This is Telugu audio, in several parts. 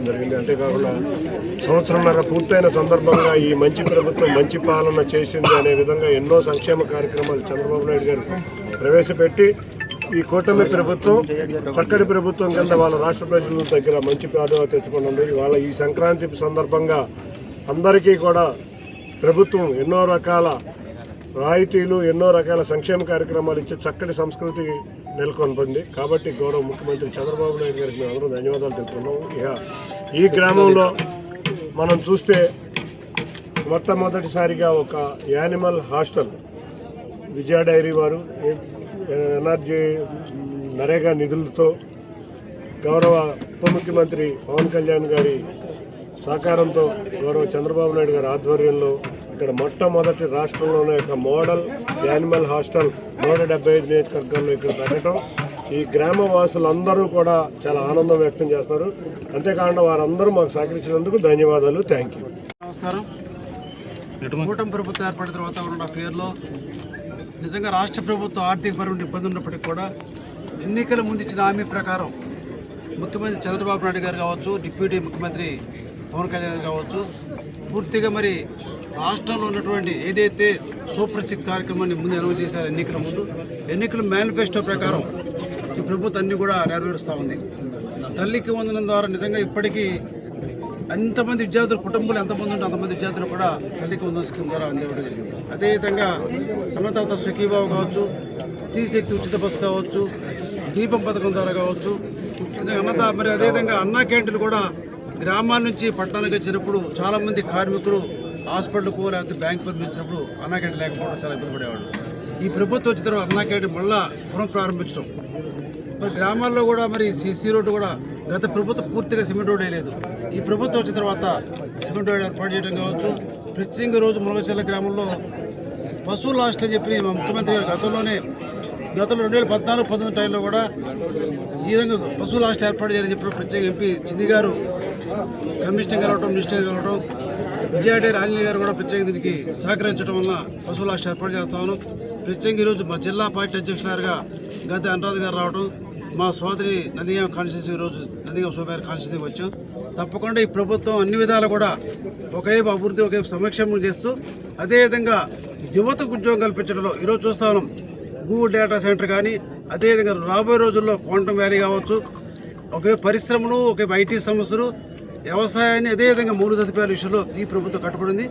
జరిగింది. అంతేకాకుండా సంవత్సరంన్నర పూర్తయిన సందర్భంగా ఈ మంచి ప్రభుత్వం మంచి పాలన చేసింది అనే విధంగా ఎన్నో సంక్షేమ కార్యక్రమాలు చంద్రబాబు నాయుడు గారు ప్రవేశపెట్టి ఈ కూటమి ప్రభుత్వం చక్కటి ప్రభుత్వం కింద వాళ్ళ రాష్ట్ర ప్రజల దగ్గర మంచి ప్రాధాన్యత తెచ్చుకున్నది. వాళ్ళ ఈ సంక్రాంతి సందర్భంగా అందరికీ కూడా ప్రభుత్వం ఎన్నో రకాల రాయితీలు ఎన్నో రకాల సంక్షేమ కార్యక్రమాలు ఇచ్చి చక్కటి సంస్కృతి నెలకొల్పింది. కాబట్టి గౌరవ ముఖ్యమంత్రి చంద్రబాబు నాయుడు గారికి మేము అందరం ధన్యవాదాలు తెలుపుతున్నాము. ఇక ఈ గ్రామంలో మనం చూస్తే మొట్టమొదటిసారిగా ఒక యానిమల్ హాస్టల్ విజయ డైరీ వారు ఎనర్జీ నరేగా నిధులతో గౌరవ ఉప ముఖ్యమంత్రి పవన్ కళ్యాణ్ గారి సహకారంతో గౌరవ చంద్రబాబు నాయుడు గారి ఆధ్వర్యంలో ఇక్కడ మొట్టమొదటి రాష్ట్రంలోనే ఒక మోడల్ యానిమల్ హాస్టల్ 175 నియోజకవర్గాల్లో ఇక్కడ పెట్టడం ఈ గ్రామ వాసులందరూ కూడా చాలా ఆనందం వ్యక్తం చేస్తారు. అంతేకాకుండా వారందరూ మాకు సహకరించినందుకు ధన్యవాదాలు. Thank you. నమస్కారం. కూటమి ప్రభుత్వం ఏర్పడిన తర్వాత 1.5 ఇయర్లో నిజంగా రాష్ట్ర ప్రభుత్వం ఆర్థికపరమైన ఇబ్బంది ఉన్నప్పటికీ కూడా ఎన్నికల ముందు ఇచ్చిన హామీ ప్రకారం ముఖ్యమంత్రి చంద్రబాబు నాయుడు గారు కావచ్చు, డిప్యూటీ ముఖ్యమంత్రి పవన్ కళ్యాణ్ గారు కావచ్చు, పూర్తిగా మరి రాష్ట్రంలో ఉన్నటువంటి ఏదైతే సూపర్ సిక్స్ కార్యక్రమాన్ని ముందు అనౌన్స్ చేశారు ఎన్నికల ముందు, ఎన్నికల మేనిఫెస్టో ప్రకారం ఈ ప్రభుత్వం అన్నీ కూడా నెరవేరుస్తూ ఉంది. తల్లికి వందనం ద్వారా నిజంగా ఇప్పటికీ ఎంతమంది విద్యార్థులు కుటుంబాలు ఎంతమంది ఉంటే అంతమంది విద్యార్థులు కూడా తల్లికి వందన స్కీమ్ ద్వారా అందివ్వడం జరిగింది. అదేవిధంగా అన్నదాత సుఖీబాబు కావచ్చు, శ్రీశక్తి ఉచిత బస్సు కావచ్చు, దీపం పథకం ద్వారా కావచ్చు, మరి అదేవిధంగా అన్నా క్యాంటీన్లు కూడా గ్రామాల నుంచి పట్టణానికి వచ్చినప్పుడు చాలామంది కార్మికులు హాస్పిటల్కు లేకపోతే బ్యాంక్ పంపించినప్పుడు అన్నా క్యాంటీన్ లేకపోవడం చాలా ఇబ్బంది పడేవాడు. ఈ ప్రభుత్వం వచ్చిన తర్వాత అన్నా క్యాంటీన్ మళ్ళా పునః ప్రారంభించడం, మరి గ్రామాల్లో కూడా మరి సీసీ రోడ్డు కూడా గత ప్రభుత్వం పూర్తిగా సిమెంట్ రోడ్ వేయలేదు. ఈ ప్రభుత్వం వచ్చిన తర్వాత సిమెంట్ రోడ్ ఏర్పాటు చేయడం కావచ్చు. ప్రత్యేకంగా రోజు మునగచెల్ల గ్రామంలో పశువుల హాస్టల్ అని చెప్పి మా ముఖ్యమంత్రి గారు గతంలో 2014-19 టైంలో కూడా ఈ విధంగా పశువుల హాస్టల్ ఏర్పాటు చేయాలని చెప్పిన ప్రత్యేక ఎంపీ చింది గారు కమిషనర్ కలవటం, మినిస్టర్ కలవటం, విజయడే రాజనీయ గారు కూడా ప్రత్యేక దీనికి సహకరించడం వల్ల పశువుల హాస్టల్ ఏర్పాటు చేస్తాను. ప్రత్యేకంగా ఈరోజు మా జిల్లా పార్టీ అధ్యక్షులుగా గత అనురాధ గారు రావడం, మా సోదరి నందిగామ కాన్స్టిట్యూన్సీ ఈరోజు నందిగామ సోమవారి కాన్స్టిట్యూన్సీకి వచ్చాం. తప్పకుండా ఈ ప్రభుత్వం అన్ని విధాలు కూడా ఒకవైపు అభివృద్ధి ఒకవైపు సంక్షేమం చేస్తూ అదేవిధంగా యువతకు ఉద్యోగం కల్పించడంలో ఈరోజు చూస్తా ఉన్నాం. గూగుల్ డేటా సెంటర్ కానీ, అదేవిధంగా రాబోయే రోజుల్లో క్వాంటమ్ వ్యాలీ కావచ్చు, ఒకే పరిశ్రమలు, ఒకే ఐటీ సంస్థలు, వ్యవసాయాన్ని, అదేవిధంగా మూడు సదుపాయాల విషయంలో ఈ ప్రభుత్వం కట్టుబడింది.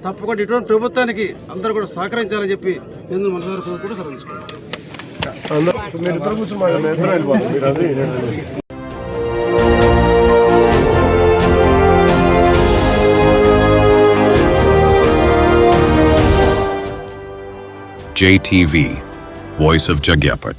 తప్పకుండా ఇటువంటి ప్రభుత్వానికి అందరూ కూడా సహకరించాలని చెప్పి నేను మనసారి కూడా సలహించుకుంటాను. JTV, Voice of Jagyapet.